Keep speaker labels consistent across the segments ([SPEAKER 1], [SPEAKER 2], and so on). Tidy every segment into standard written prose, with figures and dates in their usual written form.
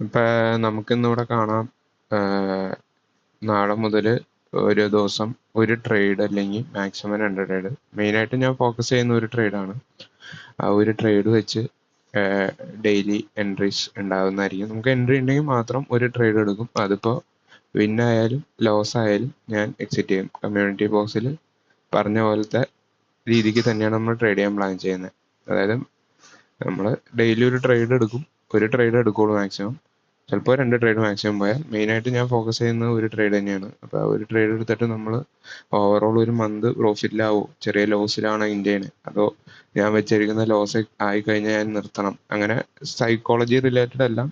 [SPEAKER 1] ഇപ്പം നമുക്കിന്നിവിടെ കാണാം, നാളെ മുതൽ ഒരു ദിവസം ഒരു ട്രേഡ് അല്ലെങ്കിൽ മാക്സിമം 2 ട്രേഡ്, മെയിനായിട്ട് ഞാൻ ഫോക്കസ് ചെയ്യുന്ന ഒരു ട്രേഡാണ്. ആ ഒരു ട്രേഡ് വെച്ച് ഡെയിലി എൻട്രീസ് ഉണ്ടാകുന്നതായിരിക്കും. നമുക്ക് എൻട്രി ഉണ്ടെങ്കിൽ മാത്രം ഒരു ട്രേഡ് എടുക്കും. അതിപ്പോൾ വിന്നായാലും ലോസ് ആയാലും ഞാൻ എക്സിറ്റ് ചെയ്യും. കമ്മ്യൂണിറ്റി ബോക്സിൽ പറഞ്ഞ പോലത്തെ രീതിക്ക് തന്നെയാണ് നമ്മൾ ട്രേഡ് ചെയ്യാൻ പ്ലാൻ ചെയ്യുന്നത്. അതായത് നമ്മൾ ഡെയിലി ഒരു ട്രേഡ് എടുക്കും, ഒരു ട്രേഡ് എടുക്കുള്ളൂ മാക്സിമം, ചിലപ്പോൾ 2 ട്രേഡ് മാക്സിമം പോയാൽ. മെയിനായിട്ട് ഞാൻ ഫോക്കസ് ചെയ്യുന്നത് ഒരു ട്രേഡ് തന്നെയാണ്. അപ്പോൾ ആ ഒരു ട്രേഡ് എടുത്തിട്ട് നമ്മൾ ഓവറോൾ ഒരു മന്ത് പ്രോഫിറ്റിലാവോ, ചെറിയ ലോസിലാണോ ഇന്ത്യന്, അതോ ഞാൻ വെച്ചിരിക്കുന്ന ലോസ് ആയിക്കഴിഞ്ഞാൽ ഞാൻ നിർത്തണം, അങ്ങനെ സൈക്കോളജി റിലേറ്റഡ് എല്ലാം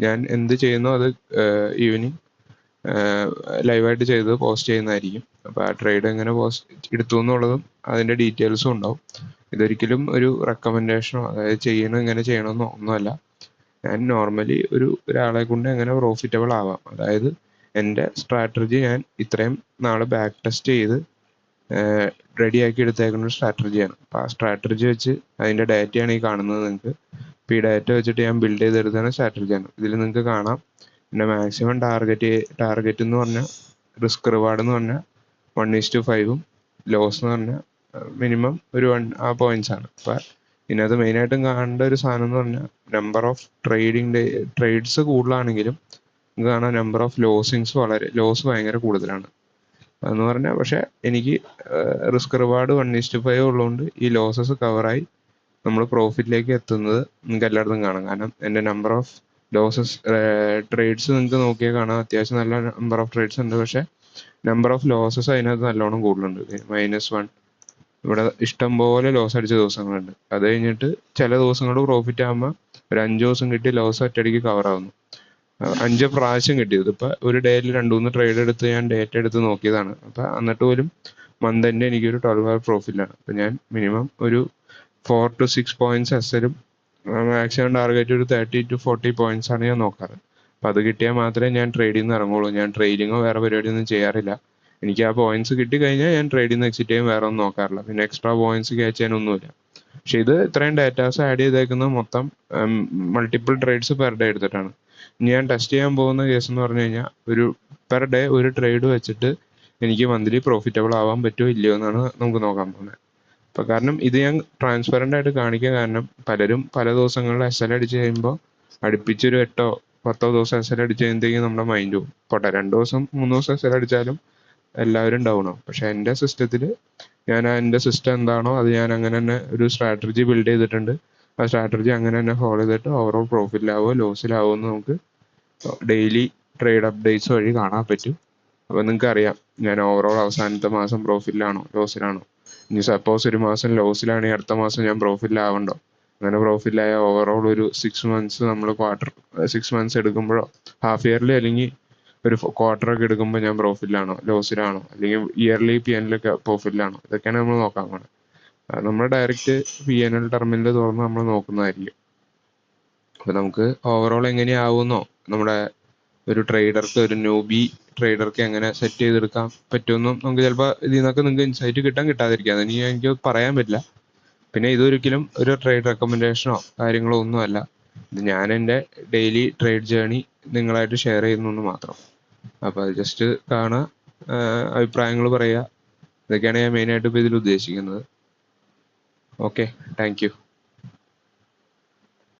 [SPEAKER 1] ഞാൻ എന്ത് ചെയ്യുന്നു അത് ഈവനിങ് ലൈവായിട്ട് ചെയ്ത് പോസ്റ്റ് ചെയ്യുന്നതായിരിക്കും. അപ്പോൾ ആ ട്രേഡ് എങ്ങനെ എടുത്തു എന്നുള്ളതും അതിൻ്റെ ഡീറ്റെയിൽസും ഉണ്ടാവും. ഇതൊരിക്കലും ഒരു റെക്കമെൻഡേഷനോ അതായത് ഇങ്ങനെ ചെയ്യണമെന്നോ ഒന്നുമല്ല. ഞാൻ നോർമലി ഒരാളെ കൊണ്ട് എങ്ങനെ പ്രോഫിറ്റബിൾ ആവാം, അതായത് എൻ്റെ സ്ട്രാറ്റജി ഞാൻ ഇത്രയും നാൾ ബാക്ക് ടെസ്റ്റ് ചെയ്ത് റെഡിയാക്കി എടുത്തേക്കുന്ന ഒരു സ്ട്രാറ്റജിയാണ്. അപ്പോൾ ആ സ്ട്രാറ്റജി വെച്ച് അതിൻ്റെ ഡാറ്റയാണ് ഈ കാണുന്നത് നിങ്ങൾക്ക്. ഇപ്പോൾ ഈ ഡാറ്റ വെച്ചിട്ട് ഞാൻ ബിൽഡ് ചെയ്തെടുക്കുന്ന സ്ട്രാറ്റജിയാണ്. ഇതിൽ നിങ്ങൾക്ക് കാണാം എൻ്റെ മാക്സിമം ടാർഗറ്റ് എന്ന് പറഞ്ഞാൽ റിസ്ക് റിവാർഡ് എന്ന് പറഞ്ഞാൽ 1:5ഉം ലോസ് എന്ന് പറഞ്ഞാൽ മിനിമം ഒരു 1 ആ പോയിന്റ്സ് ആണ്. അപ്പം ഇതിനകത്ത് മെയിനായിട്ടും കാണേണ്ട ഒരു സാധനം എന്ന് പറഞ്ഞാൽ നമ്പർ ഓഫ് ട്രേഡ്സ് കൂടുതലാണെങ്കിലും നിങ്ങൾക്ക് കാണാം നമ്പർ ഓഫ് ലോസ് ഭയങ്കര കൂടുതലാണ്. എന്ന് പറഞ്ഞാൽ പക്ഷേ എനിക്ക് റിസ്ക് റിവാർഡ് 1:5 ഉള്ളതുകൊണ്ട് ഈ ലോസസ് കവറായി നമ്മൾ പ്രോഫിറ്റിലേക്ക് എത്തുന്നത് നിങ്ങൾക്ക് എല്ലായിടത്തും കാണാം. കാരണം എൻ്റെ നമ്പർ ഓഫ് ട്രേഡ്സ് നിങ്ങൾക്ക് നോക്കിയാൽ കാണാം, അത്യാവശ്യം നല്ല നമ്പർ ഓഫ് ട്രേഡ്സ് ഉണ്ട്. പക്ഷേ നമ്പർ ഓഫ് ലോസസ് അതിനകത്ത് നല്ലോണം കൂടുതലുണ്ട്. -1 ഇവിടെ ഇഷ്ടംപോലെ ലോസ് അടിച്ച ദിവസങ്ങളുണ്ട്. അത് കഴിഞ്ഞിട്ട് ചില ദിവസങ്ങൾ പ്രോഫിറ്റ് ആകുമ്പോൾ ഒരു 5 ദിവസം കിട്ടി ലോസ് ഒറ്റയടിക്ക് കവർ ആവുന്നു. 5 പ്രാവശ്യം കിട്ടിയത്. ഇപ്പം ഒരു ഡേയിൽ 2-3 ട്രേഡ് എടുത്ത് ഞാൻ ഡേറ്റ എടുത്ത് നോക്കിയതാണ്. അപ്പം എന്നിട്ട് പോലും മന്ത് എൻ്റെ എനിക്കൊരു 12 hour പ്രോഫിറ്റിലാണ്. അപ്പം ഞാൻ മിനിമം ഒരു 4 to 6 points എസ്സലും മാക്സിമം ടാർഗറ്റ് ഒരു 30 to 40 points ആണ് ഞാൻ നോക്കാറ്. അപ്പം അത് കിട്ടിയാൽ മാത്രമേ ഞാൻ ട്രേഡിൽ നിന്ന് ഇറങ്ങുള്ളൂ. ഞാൻ ട്രെയിലിങ്ങോ വേറെ പരിപാടിയൊന്നും ചെയ്യാറില്ല. എനിക്ക് ആ പോയിന്റ്സ് കിട്ടിക്കഴിഞ്ഞാൽ ഞാൻ ട്രേഡിൽ നിന്ന് എക്സിറ്റ് ചെയ്യും, വേറെ ഒന്നും നോക്കാറില്ല. പിന്നെ എക്സ്ട്രാ പോയിന്റ്സ് ക്യാച്ച് ചെയ്യാനൊന്നുമില്ല. പക്ഷെ ഇത് ഇത്രയും ഡാറ്റാസ് ആഡ് ചെയ്തേക്കുന്നത് മൊത്തം മൾട്ടിപ്പിൾ ട്രേഡ്സ് പെർ ഡേ എടുത്തിട്ടാണ്. ഇനി ഞാൻ ടെസ്റ്റ് ചെയ്യാൻ പോകുന്ന കേസ് എന്ന് പറഞ്ഞു കഴിഞ്ഞാൽ ഒരു പെർ ഡേ ഒരു ട്രേഡ് വെച്ചിട്ട് എനിക്ക് മന്ത്ലി പ്രോഫിറ്റബിൾ ആവാൻ പറ്റുമോ ഇല്ലയോ എന്നാണ് നമുക്ക് നോക്കാൻ പോകുന്നത്. അപ്പം കാരണം ഇത് ഞാൻ ട്രാൻസ്പെറൻ്റ് ആയിട്ട് കാണിക്കാൻ കാരണം പലരും പല ദിവസങ്ങളിൽ SL അടിച്ച് കഴിയുമ്പോൾ അടുപ്പിച്ചൊരു 8-10 ദിവസം SL അടിച്ച് കഴിയുമ്പോഴത്തേക്കും നമ്മുടെ മൈൻഡ് പോകും. പോട്ടെ 2 ദിവസം 3 ദിവസം SL അടിച്ചാലും എല്ലാവരും ഡൗൺ ആവും. പക്ഷെ എൻ്റെ സിസ്റ്റത്തിൽ എൻ്റെ സിസ്റ്റം എന്താണോ അത് ഞാൻ അങ്ങനെ തന്നെ ഒരു സ്ട്രാറ്റജി ബിൽഡ് ചെയ്തിട്ടുണ്ട്. ആ സ്ട്രാറ്റജി അങ്ങനെ തന്നെ ഫോളോ ചെയ്തിട്ട് ഓവറോൾ പ്രോഫിറ്റിലാവോ ലോസിലാവോ എന്ന് നമുക്ക് ഡെയിലി ട്രേഡ് അപ്ഡേറ്റ്സ് വഴി കാണാൻ പറ്റും. അപ്പോൾ നിങ്ങൾക്ക് അറിയാം ഞാൻ ഓവറോൾ അവസാനത്തെ മാസം പ്രോഫിറ്റിലാണോ ലോസിലാണോ. ഇനി സപ്പോസ് ഒരു മാസം ലോസിലാണെങ്കിൽ അടുത്ത മാസം ഞാൻ പ്രോഫിറ്റിലാവണ്ടോ. അങ്ങനെ പ്രോഫിറ്റിലായ ഓവറോൾ ഒരു 6 months നമ്മൾ 6 months എടുക്കുമ്പോഴോ ഹാഫ് ഇയർലി അല്ലെങ്കിൽ ഒരു ക്വാർട്ടറൊക്കെ എടുക്കുമ്പോൾ ഞാൻ പ്രോഫിറ്റിലാണോ ലോസിലാണോ അല്ലെങ്കിൽ ഇയർലി PNL പ്രോഫിറ്റിലാണോ, ഇതൊക്കെയാണ് നമ്മൾ നോക്കാൻ പോകുന്നത്. നമ്മൾ ഡയറക്റ്റ് PNL ടെർമിനൽ തുറന്ന് നമ്മൾ നോക്കുന്നതായിരിക്കും. അപ്പോൾ നമുക്ക് ഓവറോൾ എങ്ങനെയാവുമെന്നോ നമ്മുടെ ഒരു ട്രേഡർക്ക്, ഒരു ന്യൂബി ട്രേഡർക്ക് എങ്ങനെ സെറ്റ് ചെയ്തെടുക്കാൻ പറ്റുമെന്നും നമുക്ക് ചിലപ്പോൾ ഇതിൽ നിന്നൊക്കെ നിങ്ങൾക്ക് ഇൻസൈറ്റ് കിട്ടാതിരിക്കാം. അതിന് എനിക്ക് പറയാൻ പറ്റില്ല. പിന്നെ ഇതൊരിക്കലും ഒരു ട്രേഡ് റെക്കമെൻഡേഷനോ കാര്യങ്ങളോ ഒന്നുമല്ല. ഇത് ഞാൻ എൻ്റെ ഡെയിലി ട്രേഡ് ജേണി നിങ്ങളായിട്ട് ഷെയർ ചെയ്യുന്നു മാത്രം. അപ്പോൾ അത് ജസ്റ്റ് കാണുക, അഭിപ്രായങ്ങൾ പറയുക. ഇതൊക്കെയാണ് ഞാൻ മെയിനായിട്ട് ഇപ്പോൾ ഇതിൽ ഉദ്ദേശിക്കുന്നത്. Okay, thank you.